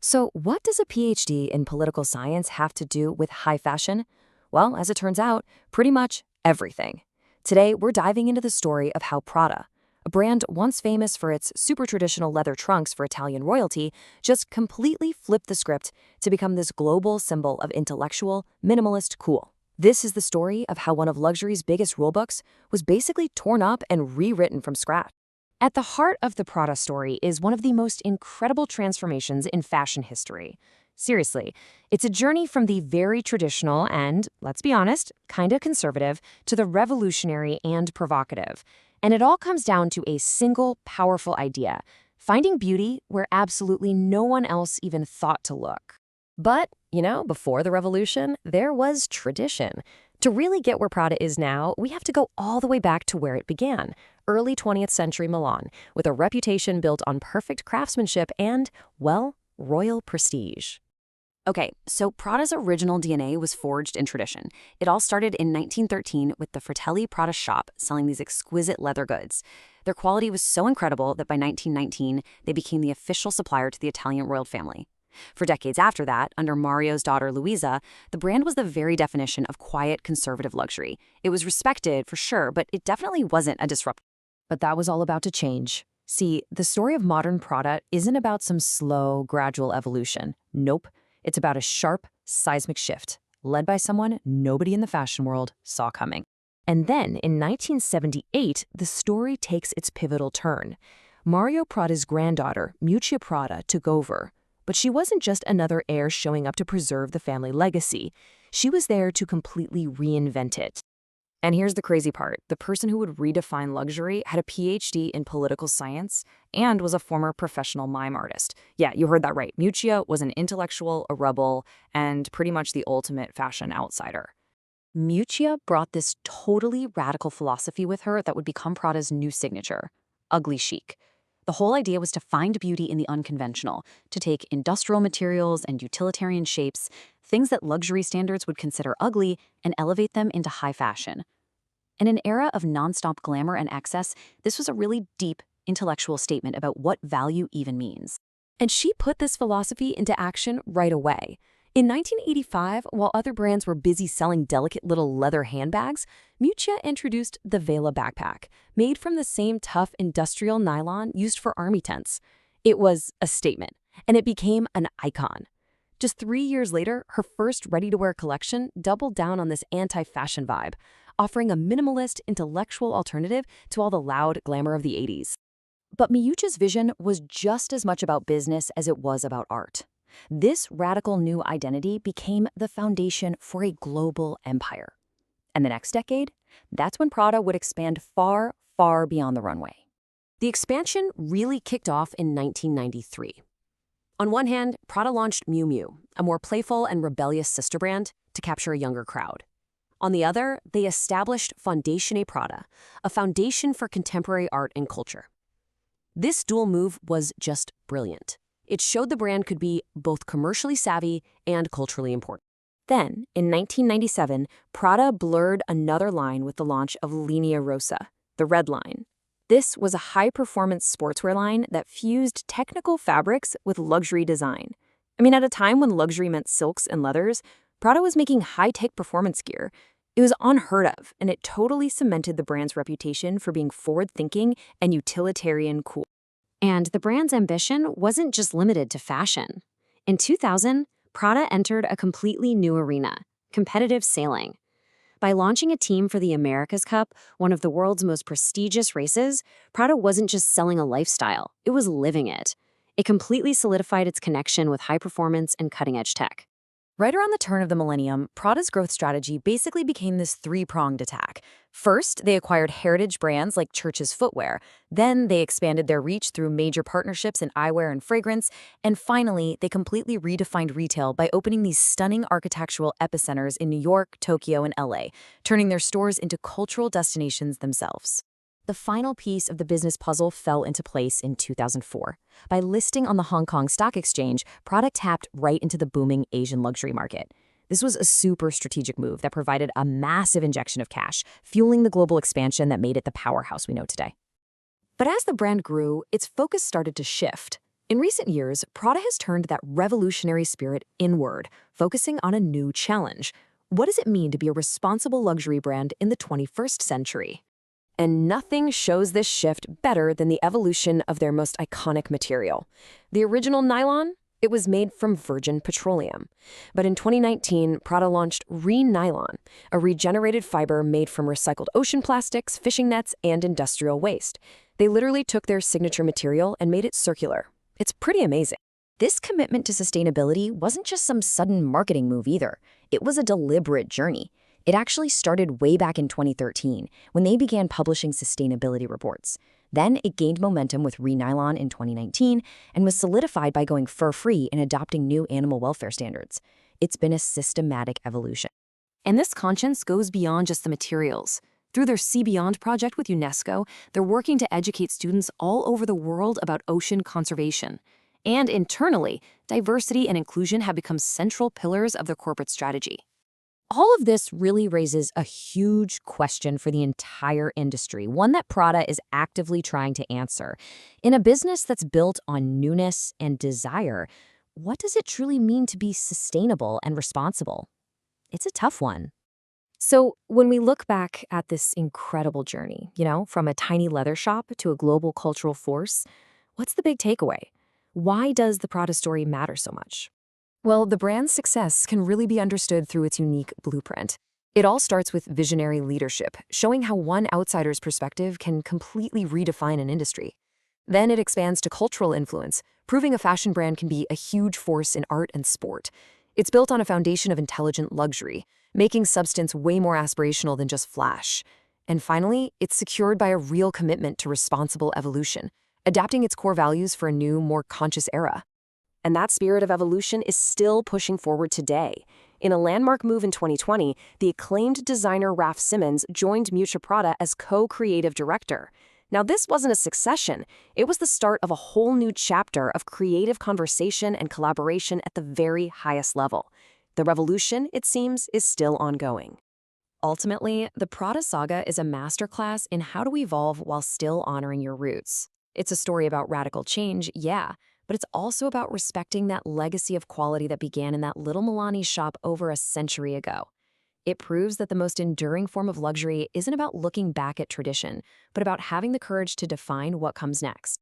So, what does a PhD in political science have to do with high fashion? Well, as it turns out, pretty much everything. Today, we're diving into the story of how Prada, a brand once famous for its super traditional leather trunks for Italian royalty, just completely flipped the script to become this global symbol of intellectual, minimalist cool. This is the story of how one of luxury's biggest rulebooks was basically torn up and rewritten from scratch. At the heart of the Prada story is one of the most incredible transformations in fashion history. Seriously, it's a journey from the very traditional and, let's be honest, kinda conservative to the revolutionary and provocative. And it all comes down to a single, powerful idea: finding beauty where absolutely no one else even thought to look. But, before the revolution, there was tradition. To really get where Prada is now, we have to go all the way back to where it began, early 20th century Milan, with a reputation built on perfect craftsmanship and, well, royal prestige. Okay, so Prada's original DNA was forged in tradition. It all started in 1913 with the Fratelli Prada shop selling these exquisite leather goods. Their quality was so incredible that by 1919, they became the official supplier to the Italian royal family. For decades after that, under Mario's daughter Luisa, the brand was the very definition of quiet, conservative luxury. It was respected, for sure, but it definitely wasn't a disruptor. But that was all about to change. See, the story of modern Prada isn't about some slow, gradual evolution. Nope. It's about a sharp, seismic shift, led by someone nobody in the fashion world saw coming. And then, in 1978, the story takes its pivotal turn. Mario Prada's granddaughter, Miuccia Prada, took over. But she wasn't just another heir showing up to preserve the family legacy. She was there to completely reinvent it. And here's the crazy part. The person who would redefine luxury had a PhD in political science and was a former professional mime artist. Yeah, you heard that right. Miuccia was an intellectual, a rebel, and pretty much the ultimate fashion outsider. Miuccia brought this totally radical philosophy with her that would become Prada's new signature: ugly chic. The whole idea was to find beauty in the unconventional, to take industrial materials and utilitarian shapes, things that luxury standards would consider ugly, and elevate them into high fashion. In an era of nonstop glamour and excess, this was a really deep, intellectual statement about what value even means. And she put this philosophy into action right away. In 1985, while other brands were busy selling delicate little leather handbags, Miuccia introduced the Vela backpack, made from the same tough industrial nylon used for army tents. It was a statement, and it became an icon. Just 3 years later, her first ready-to-wear collection doubled down on this anti-fashion vibe, offering a minimalist, intellectual alternative to all the loud glamour of the 80s. But Miuccia's vision was just as much about business as it was about art. This radical new identity became the foundation for a global empire. And the next decade, that's when Prada would expand far, far beyond the runway. The expansion really kicked off in 1993. On one hand, Prada launched Miu Miu, a more playful and rebellious sister brand, to capture a younger crowd. On the other, they established Fondazione Prada, a foundation for contemporary art and culture. This dual move was just brilliant. It showed the brand could be both commercially savvy and culturally important. Then, in 1997, Prada blurred another line with the launch of Linea Rossa, the red line. This was a high-performance sportswear line that fused technical fabrics with luxury design. At a time when luxury meant silks and leathers, Prada was making high-tech performance gear. It was unheard of, and it totally cemented the brand's reputation for being forward-thinking and utilitarian cool. And the brand's ambition wasn't just limited to fashion. In 2000, Prada entered a completely new arena: competitive sailing. By launching a team for the America's Cup, one of the world's most prestigious races, Prada wasn't just selling a lifestyle, it was living it. It completely solidified its connection with high performance and cutting-edge tech. Right around the turn of the millennium, Prada's growth strategy basically became this three-pronged attack. First, they acquired heritage brands like Church's Footwear. Then they expanded their reach through major partnerships in eyewear and fragrance. And finally, they completely redefined retail by opening these stunning architectural epicenters in New York, Tokyo, and LA, turning their stores into cultural destinations themselves. The final piece of the business puzzle fell into place in 2004. By listing on the Hong Kong Stock Exchange, Prada tapped right into the booming Asian luxury market. This was a super strategic move that provided a massive injection of cash, fueling the global expansion that made it the powerhouse we know today. But as the brand grew, its focus started to shift. In recent years, Prada has turned that revolutionary spirit inward, focusing on a new challenge. What does it mean to be a responsible luxury brand in the 21st century? And nothing shows this shift better than the evolution of their most iconic material. The original nylon? It was made from virgin petroleum. But in 2019, Prada launched Re-Nylon, a regenerated fiber made from recycled ocean plastics, fishing nets, and industrial waste. They literally took their signature material and made it circular. It's pretty amazing. This commitment to sustainability wasn't just some sudden marketing move either. It was a deliberate journey. It actually started way back in 2013, when they began publishing sustainability reports. Then it gained momentum with Re-Nylon in 2019 and was solidified by going fur-free and adopting new animal welfare standards. It's been a systematic evolution. And this conscience goes beyond just the materials. Through their Sea Beyond project with UNESCO, they're working to educate students all over the world about ocean conservation. And internally, diversity and inclusion have become central pillars of their corporate strategy. All of this really raises a huge question for the entire industry, one that Prada is actively trying to answer. In a business that's built on newness and desire, what does it truly mean to be sustainable and responsible? It's a tough one. So, when we look back at this incredible journey, from a tiny leather shop to a global cultural force, what's the big takeaway? Why does the Prada story matter so much? Well, the brand's success can really be understood through its unique blueprint. It all starts with visionary leadership, showing how one outsider's perspective can completely redefine an industry. Then it expands to cultural influence, proving a fashion brand can be a huge force in art and sport. It's built on a foundation of intelligent luxury, making substance way more aspirational than just flash. And finally, it's secured by a real commitment to responsible evolution, adapting its core values for a new, more conscious era. And that spirit of evolution is still pushing forward today. In a landmark move in 2020, the acclaimed designer Raf Simons joined Miuccia Prada as co-creative director. Now, this wasn't a succession. It was the start of a whole new chapter of creative conversation and collaboration at the very highest level. The revolution, it seems, is still ongoing. Ultimately, the Prada saga is a masterclass in how to evolve while still honoring your roots. It's a story about radical change, yeah, but it's also about respecting that legacy of quality that began in that little Milani shop over a century ago. It proves that the most enduring form of luxury isn't about looking back at tradition, but about having the courage to define what comes next.